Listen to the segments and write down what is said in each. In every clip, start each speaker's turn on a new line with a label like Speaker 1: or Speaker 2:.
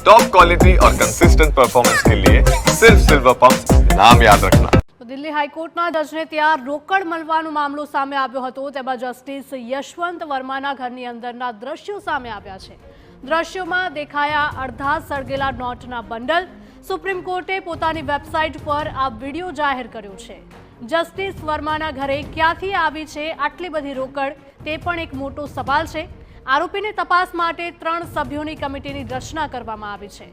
Speaker 1: Top quality और consistent performance के लिए सिर्फ सिल्वर पंप नाम याद रखना।
Speaker 2: દિલ્હી હાઈકોર્ટના જજને ત્યાં રોકડ મળવાનો મામલો સામે આવ્યો હતો, તેમાં જસ્ટિસ યશવંત વર્માના ઘરની અંદરના દ્રશ્યો સામે આવ્યા છે। દ્રશ્યોમાં દેખાયા અડધા સળગેલા નોટના બંડલ। સુપ્રીમ કોર્ટે પોતાની વેબસાઇટ પર આ વિડીયો જાહેર કર્યો છે। જસ્ટિસ વર્માના ઘરે ક્યાંથી આવી છે આટલી બધી રોકડ, તે પણ એક મોટો સવાલ છે। આરોપીની તપાસ માટે 3 સભ્યોની કમિટીની રચના કરવામાં આવી છે।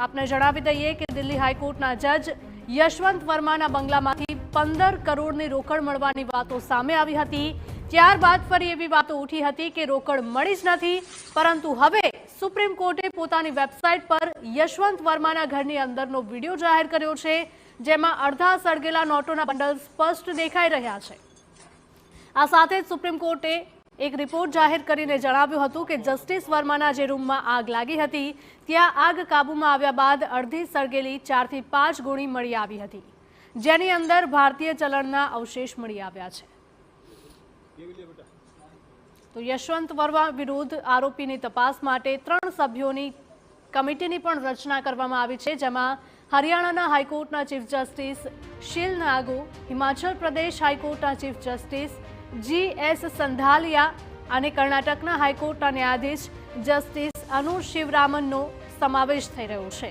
Speaker 2: આપને જણાવી દઈએ કે દિલ્હી હાઈકોર્ટના જજ યશવંત વર્માના બંગલામાંથી 15 કરોડની રોકડ મળવાની વાતો સામે આવી હતી। ત્યારબાદ ફરી એવી વાતો ઉઠી હતી કે રોકડ મળી જ નથી, પરંતુ હવે સુપ્રીમ કોર્ટે પોતાની વેબસાઇટ પર યશવંત વર્માના ઘરની અંદરનો વિડીયો જાહેર કર્યો છે, જેમાં અડધા સળગેલા નોટોના બંડલ સ્પષ્ટ દેખાઈ રહ્યા છે। આ સાથે જ સુપ્રીમ કોર્ટે એક રિપોર્ટ જાહેર કરીને જણાવ્યું હતું કે જસ્ટિસ વર્માના જે રૂમમાં આગ લાગી હતી ત્યાં આગ કાબૂમાં આવ્યા બાદ અડધી સળગેલી 4 થી 5 ગોળી મળી આવી હતી, જેની અંદર ભારતીય ચલણના અવશેષ મળી આવ્યા છે। તો યશવંત વર્મા વિરુદ્ધ આરોપીની તપાસ માટે 3 સભ્યોની કમિટીની પણ રચના કરવામાં આવી છે, જેમાં હરિયાણાના હાઈકોર્ટના ચીફ જસ્ટિસ શીલ નાગુ, હિમાચલ પ્રદેશ હાઈકોર્ટના ચીફ જસ્ટિસ GS સંધાલિયા અને કર્ણાટકના હાઈકોર્ટના ન્યાયાધીશ જસ્ટિસ અનુ શિવરામનનો સમાવેશ થઈ રહ્યો છે।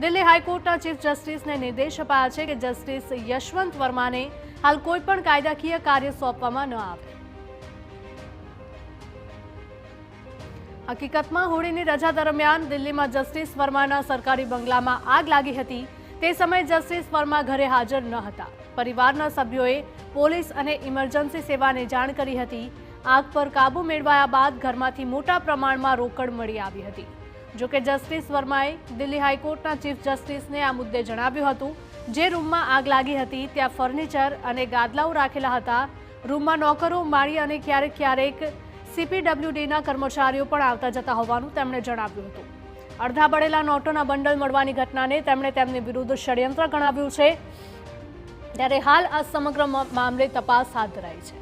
Speaker 2: દિલ્હી હાઈકોર્ટના ચીફ જસ્ટિસને નિર્દેશ અપાયા છે કે જસ્ટિસ યશવંત વર્માને હાલ કોઈ પણ કાયદાકીય કાર્ય સોંપવામાં ન આવે। હકીકતમાં હોળીની રજા દરમિયાન દિલ્હીમાં જસ્ટિસ વર્માના સરકારી બંગલામાં આગ લાગી હતી। તે સમયે જસ્ટિસ વર્મા ઘરે હાજર ન હતા। પરિવારના સભ્યોએ પોલીસ અને ઇમરજન્સી સેવાને જાણ કરી હતી। આગ પર કાબુ મેળવાયા બાદ ઘરમાંથી મોટા પ્રમાણમાં રોકડ મળી આવી હતી। જોકે જસ્ટિસ વર્માએ દિલ્હી હાઈકોર્ટના ચીફ જસ્ટિસને આ મુદ્દે જણાવ્યું હતું। જે રૂમમાં આગ લાગી હતી ત્યાં ફર્નિચર અને ગાદલાઓ રાખેલા હતા। રૂમમાં નોકરો, માળી અને ક્યારેક CPWDના કર્મચારીઓ પણ આવતા જતા હોવાનું તેમણે જણાવ્યું હતું। અડધા બળેલા નોટોના બંડલ મળવાની ઘટનાને તેમણે તેમની વિરુદ્ધ ષડયંત્ર ગણાવ્યું છે, ત્યારે હાલ આ સમગ્ર મામલે તપાસ હાથ ધરાઈ છે।